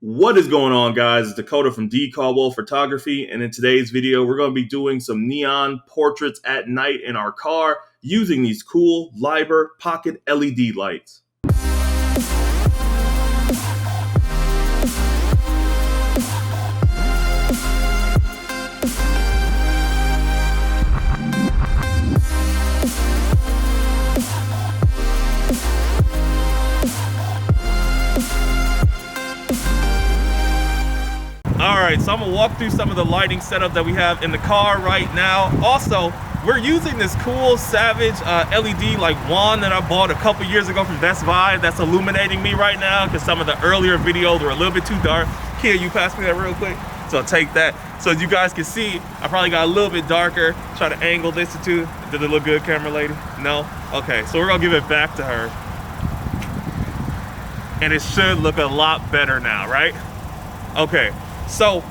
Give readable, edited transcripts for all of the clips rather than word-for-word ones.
What is going on, guys? It's Dakota from D. Caldwell Photography, and in today's video, we're going to be doing some neon portraits at night in our car using these cool Liber pocket LED lights. Alright, so I'm going to walk through some of the lighting setup that we have in the car right now. Also, we're using this cool Savage LED like wand that I bought a couple years ago from Best Buy that's illuminating me right now because some of the earlier videos were a little bit too dark. Here, you pass me that real quick. So I'll take that. So as you guys can see, I probably got a little bit darker. Try to angle this too. Did it look good, camera lady? No? Okay, so we're going to give it back to her. And it should look a lot better now, right? Okay. So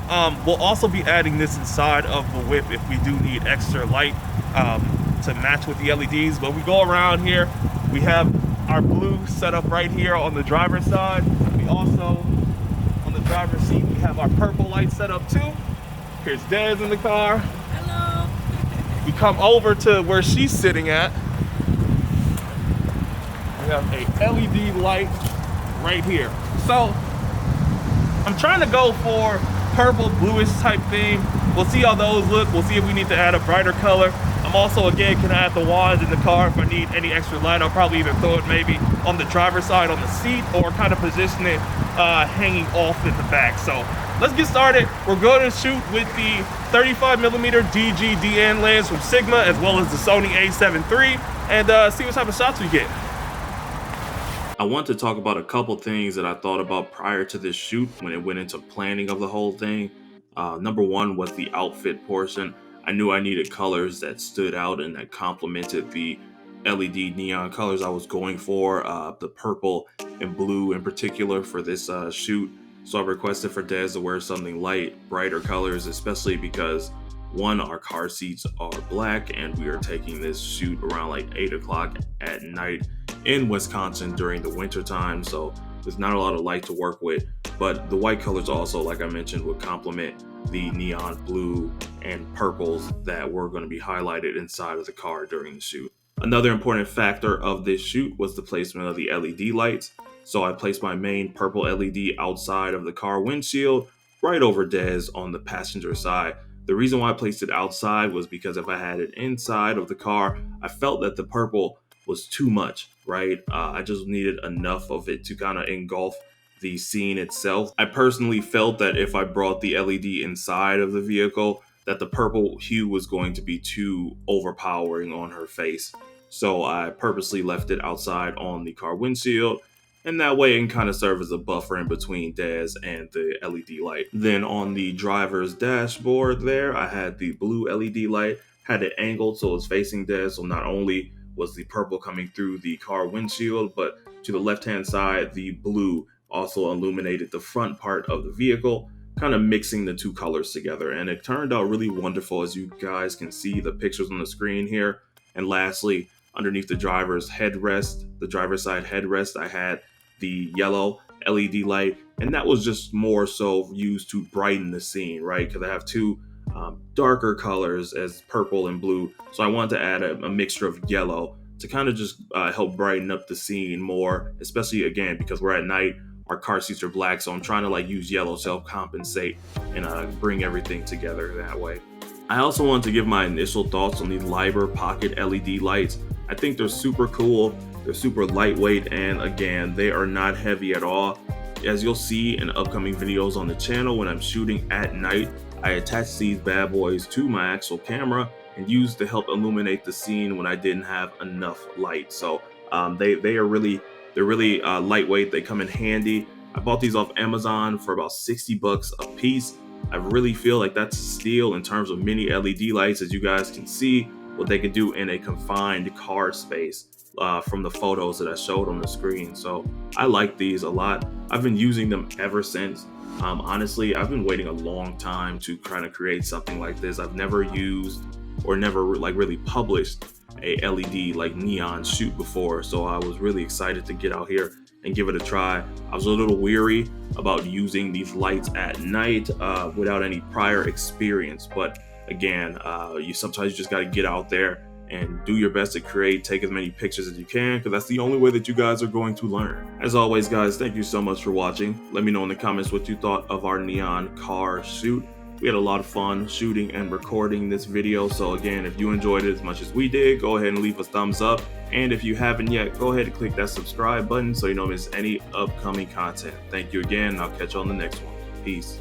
we'll also be adding this inside of the whip if we do need extra light to match with the LEDs. But we go around here, we have our blue set up right here on the driver's side. We also, on the driver's seat, we have our purple light set up too. Here's Des in the car. Hello. We come over to where she's sitting at. We have a LED light right here. So I'm trying to go for purple, bluish type theme. We'll see how those look. We'll see if we need to add a brighter color. I'm also, again, can add the wands in the car if I need any extra light. I'll probably either throw it maybe on the driver's side on the seat or kind of position it hanging off in the back. So let's get started. We're going to shoot with the 35mm DG-DN lens from Sigma as well as the Sony A7 III and see what type of shots we get. I want to talk about a couple things that I thought about prior to this shoot when it went into planning of the whole thing. Number one was the outfit portion. I knew I needed colors that stood out and that complemented the LED neon colors I was going for, the purple and blue in particular for this shoot. So I requested for Des to wear something light, brighter colors, especially because one, our car seats are black and we are taking this shoot around like 8 o'clock at night in Wisconsin during the winter time, so there's not a lot of light to work with, but the white colors also, like I mentioned, would complement the neon blue and purples that were going to be highlighted inside of the car during the shoot. Another important factor of this shoot was the placement of the LED lights. So I placed my main purple LED outside of the car windshield, right over Des on the passenger side. The reason why I placed it outside was because if I had it inside of the car, I felt that the purple was too much, right? I just needed enough of it to kind of engulf the scene itself. I personally felt that if I brought the LED inside of the vehicle, that the purple hue was going to be too overpowering on her face. So I purposely left it outside on the car windshield, and that way it can kind of serve as a buffer in between Des and the LED light. Then on the driver's dashboard there, I had the blue LED light, had it angled so it's facing Des, so not only was the purple coming through the car windshield, but to the left-hand side, the blue also illuminated the front part of the vehicle, kind of mixing the two colors together. And it turned out really wonderful, as you guys can see the pictures on the screen here. And lastly, underneath the driver's headrest, the driver's side headrest, I had the yellow LED light, and that was just more so used to brighten the scene, right? Because I have two darker colors as purple and blue, so I wanted to add a mixture of yellow to kind of just help brighten up the scene more, especially again because we're at night, our car seats are black, so I'm trying to like use yellow to help compensate and bring everything together that way. I also wanted to give my initial thoughts on the Liber pocket LED lights. I think they're super cool, they're super lightweight, and again, they are not heavy at all. As you'll see in upcoming videos on the channel, when I'm shooting at night, I attached these bad boys to my actual camera and used to help illuminate the scene when I didn't have enough light. So they're really lightweight. They come in handy. I bought these off Amazon for about 60 bucks a piece. I really feel like that's a steal in terms of mini LED lights. As you guys can see what they could do in a confined car space from the photos that I showed on the screen. So I like these a lot. I've been using them ever since. Honestly, I've been waiting a long time to kind of create something like this. I've never used or never like really published a LED like neon shoot before, so I was really excited to get out here and give it a try. I was a little weary about using these lights at night without any prior experience, but again, you sometimes just got to get out there and do your best to create, take as many pictures as you can, because that's the only way that you guys are going to learn. As always, guys, thank you so much for watching. Let me know in the comments what you thought of our neon car shoot. We had a lot of fun shooting and recording this video, so again, if you enjoyed it as much as we did, go ahead and leave a thumbs up. And if you haven't yet, go ahead and click that subscribe button so you don't miss any upcoming content. Thank you again, and I'll catch you on the next one. Peace.